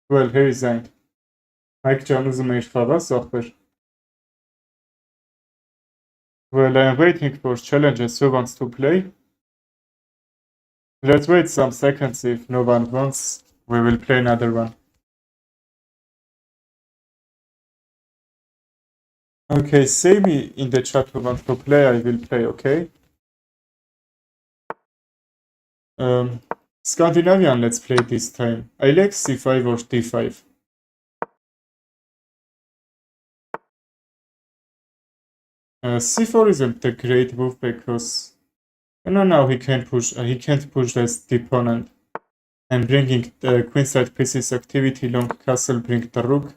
Well, he resigned. Mike canınızı meşfava sohbet. Well, I am waiting for challenges. Who wants to play? Let's wait some seconds. If no one wants, we will play another one. Okay, say me in the chat who wants to play. I will play, okay? Scandinavian, let's play this time. I like c5 or d5. c4 isn't a great move because no, he can't push. He can't push the opponent. And bringing the queenside pieces activity, long castle, bring the rook.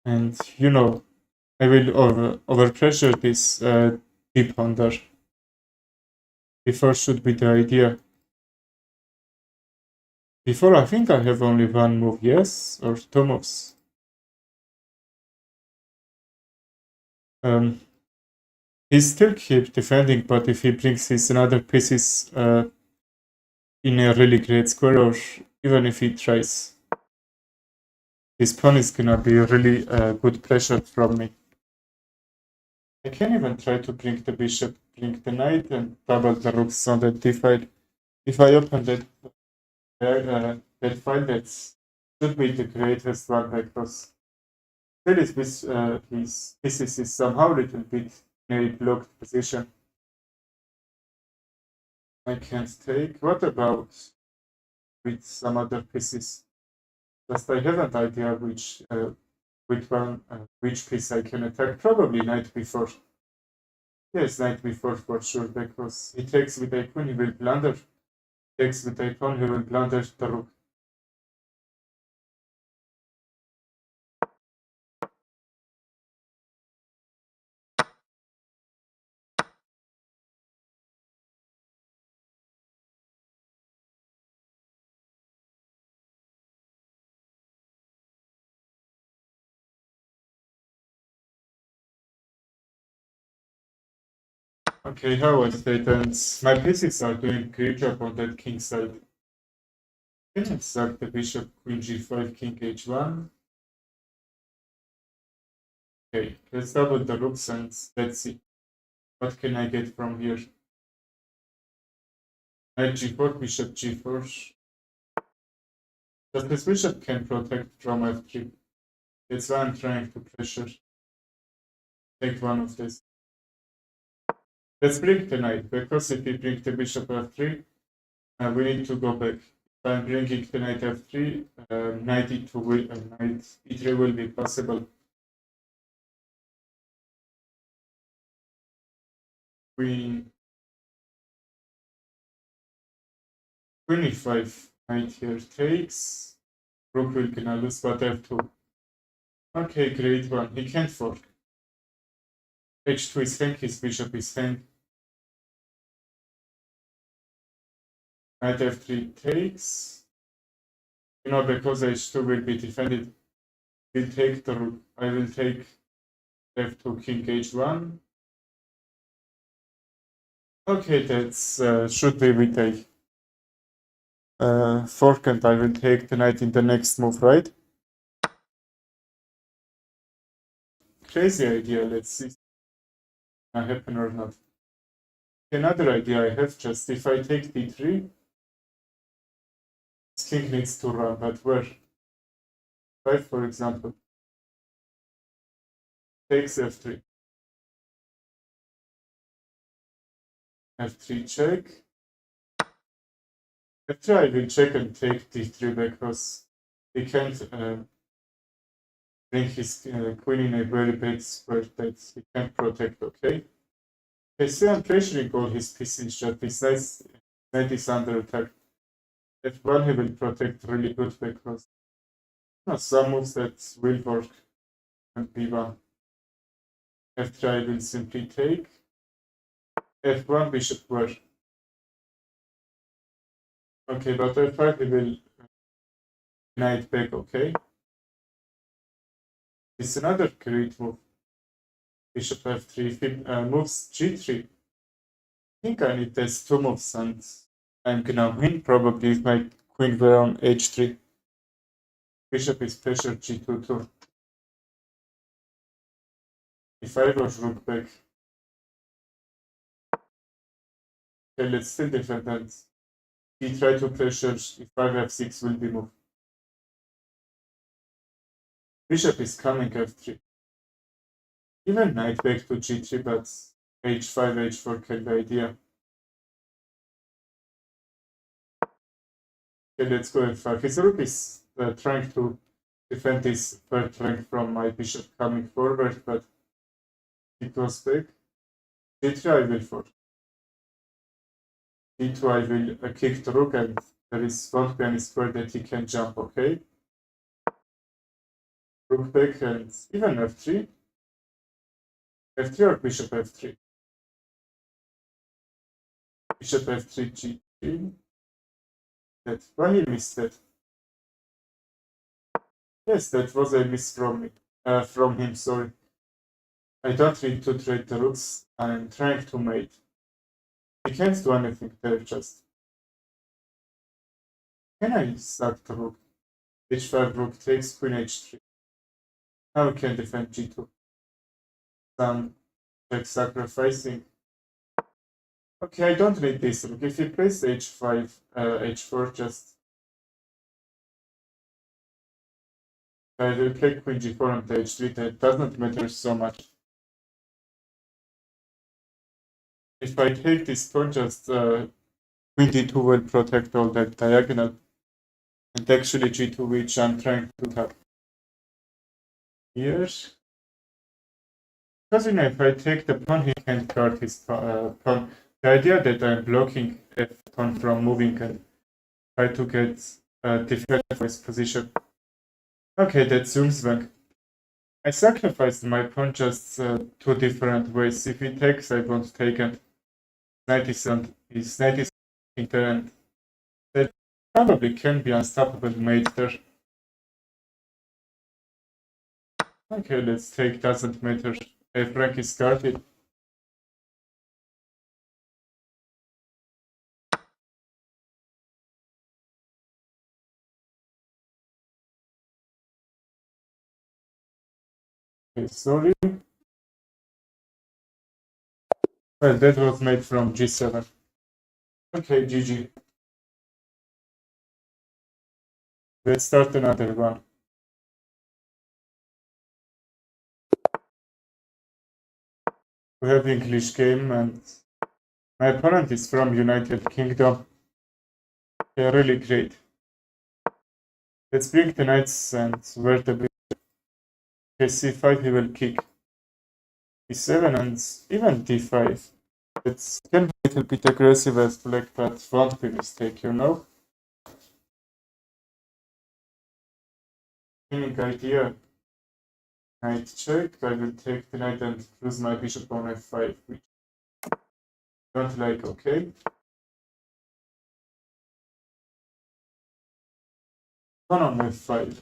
And you know, I will overpressure this deep under. Before should be the idea. Before I think I have only one move, yes, or two moves. He still keeps defending, but if he brings his another pieces in a really great square, or even if he tries, his pawn is gonna be really good pressure from me. I can even try to bring the bishop, bring the knight, and double the rooks on the d file. If I open that file, that should be the greatest one because still his pieces is somehow a little bit in a blocked position. I can't take. What about with some other pieces? Just I have an idea which piece I can attack. Probably knight b4. Yes, knight b4 for sure, because he takes with a queen, he will blunder. Takes with a pawn, he will blunder the rook. Okay, how was that? And my pieces are doing great job on that king side. Can I sack the bishop, queen g5, king h1? Okay, let's double the rooks and let's see. What can I get from here? Knight g4, bishop g4. But this bishop can protect from f3. That's why I'm trying to pressure. Take one of this. Let's bring the knight, because if we bring the bishop f3, we need to go back. If I'm bringing the knight f3, knight e2 will, knight e3 will be possible. Queen e5, knight here takes. Rook will gonna lose, but f2. Okay, great one. He can't fork. h2 is hang, his bishop is hang. Knight f3 takes. You know, because h2 will be defended, will take the rook. I will take f2, king h1. Okay, that's should be with a fork, and I will take the knight in the next move, right? Crazy idea. Let's see if it can happen or not. Another idea I have, just if I take d3, this king needs to run, but where? 5, for example. Takes f3. f3 check. f3 I will check and take d3 because he can't bring his queen in a very bad square that he can't protect, okay? Okay, so I'm pressuring all his pieces, just this knight is under attack. f1 he will protect really good because some moves that will work and b1. f3 I will simply take. f1 bishop where? Okay, but f5 he will knight back, okay? It's another great move. bishop f3. If he moves g3, I think I need these two moves and I'm gonna win probably if my queen were on h3. Bishop is pressure g2 too. If I was rook back, okay, let's still defend that. He tried to pressure, if I have 6 will be moved. Bishop is coming f3. Even knight back to g3, but h5, h4 can be idea. Okay, let's go f5. His rook is trying to defend this third rank from my bishop coming forward, but it goes back. g3 I will force. d2 I will kick the rook, and there is won't be any square that he can jump, okay? Rook back and even f3. f3 or bishop f3? Bishop f3, g3. That, why he missed that? Yes, that was a miss from him, sorry. I don't need to trade the rooks, I'm trying to mate. He can't do anything there, just. Can I sack the rook? h5 rook takes queen h3. Now we can defend g2. Some check sacrificing. Okay, I don't need this rook. If he plays h5, h4, just I will play queen g4 and h3. That doesn't matter so much. If I take this pawn, just queen d2 will protect all that diagonal. And actually g2, which I'm trying to have here. Because if I take the pawn, he can't guard his pawn. The idea that I'm blocking f pawn from moving and try to get a defend for his position. Okay, that's Zugzwang. I sacrificed my pawn just two different ways. If he takes, I won't take it. Knight is there, and that probably can be unstoppable mate there. Okay, let's take, doesn't matter. F rank is guarded. Okay, sorry. Well, that was made from g7. Okay, GG. Let's start another one. We have English game, and my opponent is from United Kingdom. They're really great. Let's bring the knights and where the bishop. Okay, c5 he will kick. e7 and even d5. It can be a little bit aggressive as black, but won't be a mistake, you know? Winning idea. Knight check. I will take the knight and lose my bishop on f5, which I don't like, okay? Pawn on f5.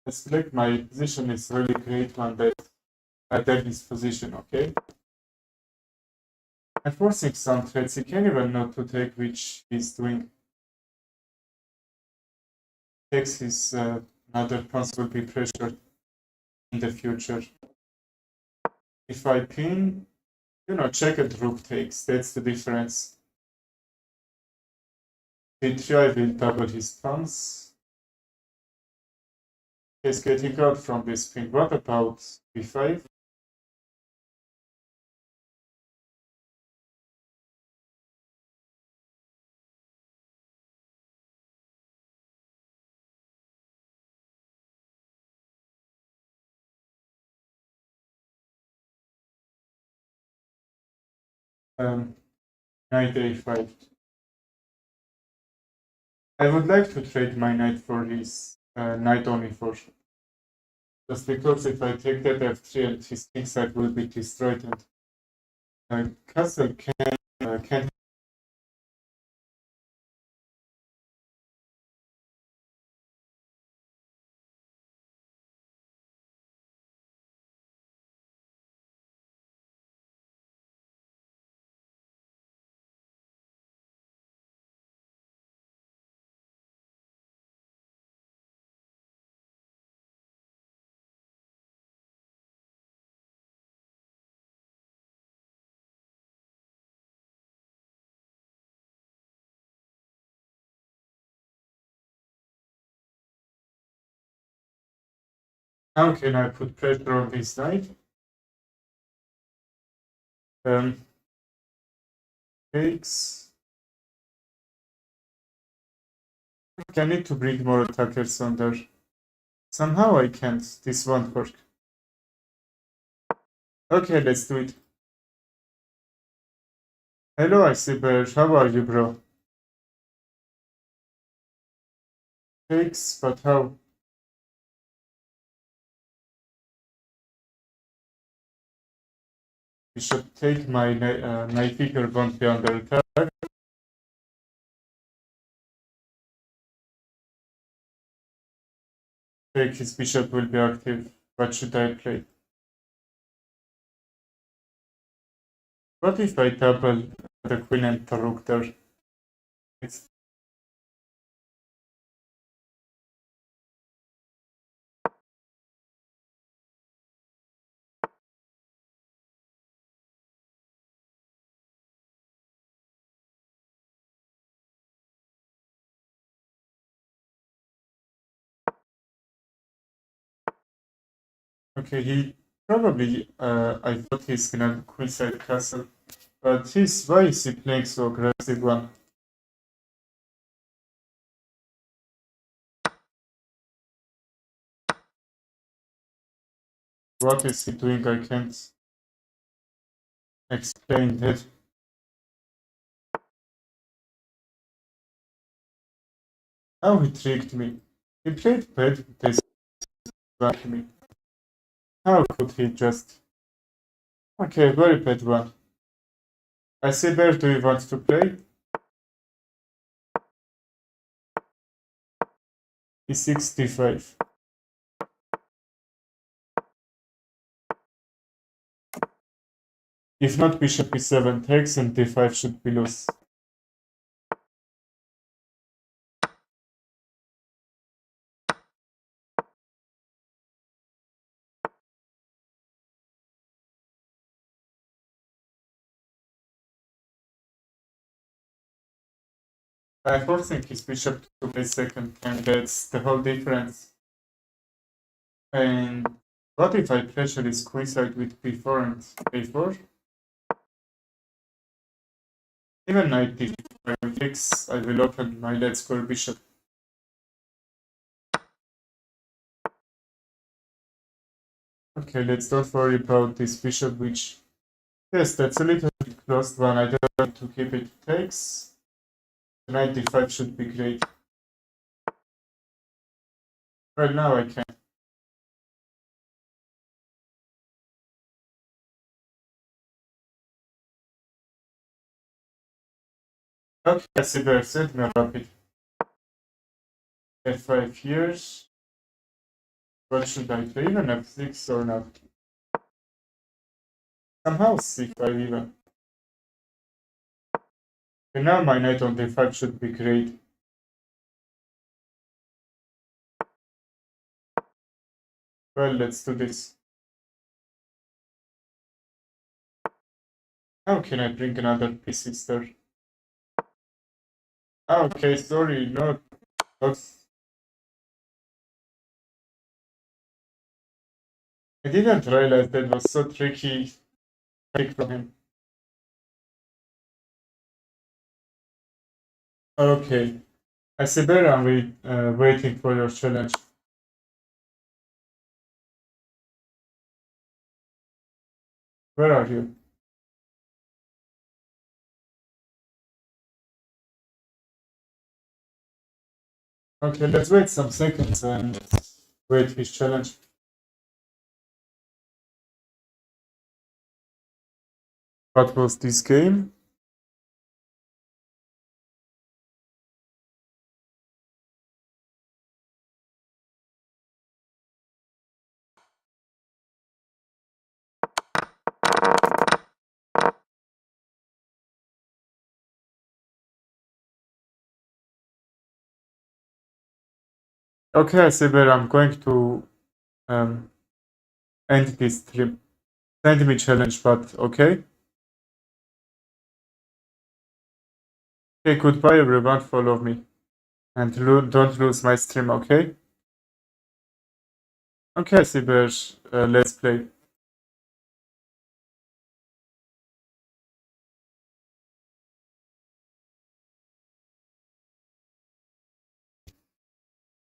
As black, my position is really great one that I take this position, okay? I'm forcing some threats. He can't even know to take, which he's doing. Takes his another pawns will be pressured in the future. If I pin, check and rook takes. That's the difference. d3 I will double his pawns. He's getting out from this pin. What about b5? Knight a5. I would like to trade my knight for his knight only for just because if I take that f3 and his king side will be destroyed and castle can't How can I put pressure on this knight? Takes. I need to bring more attackers on there. Somehow I can't. This won't work. Okay, let's do it. Hello, Iceberg. How are you, bro? Takes, but how? Bishop take my knight figure won't be under attack. Take his bishop will be active. What should I play? What if I double the queen and the rook there? It's okay. He probably I thought he's gonna queenside castle, but why is he playing so aggressive one? What is he doing? I can't explain that. How he tricked me. He played bad this back me. How could he just? Okay, very bad one. I see where do you want to play? E6 d5. If not, bishop e7 takes and d5 should be loose. I'm forcing his bishop to play second, and that's the whole difference. And what if I pressure his queenside with b4 and a4? Even knight d5 takes, I will open my let's square bishop. Okay, let's don't worry about this bishop, which, yes, that's a little bit closed one. I don't want to keep it. Takes. Knight d5 should be great. Right now I can. Okay, I see the set me rapid. F5 here. What should I play? Even f6 or not? Somehow c5 even. And now my knight on d5 should be great. Well, let's do this. How can I bring another p6 there? Okay, sorry, not. I didn't realize that was so tricky trick from him. Okay, I see better. I'm waiting for your challenge. Where are you? Okay, let's wait some seconds and wait his challenge. What was this game? Okay, I see where I'm going to um, end this stream. Send me challenge, but okay. Okay, goodbye everyone, follow me. And don't lose my stream, okay? Okay, Siber, let's play.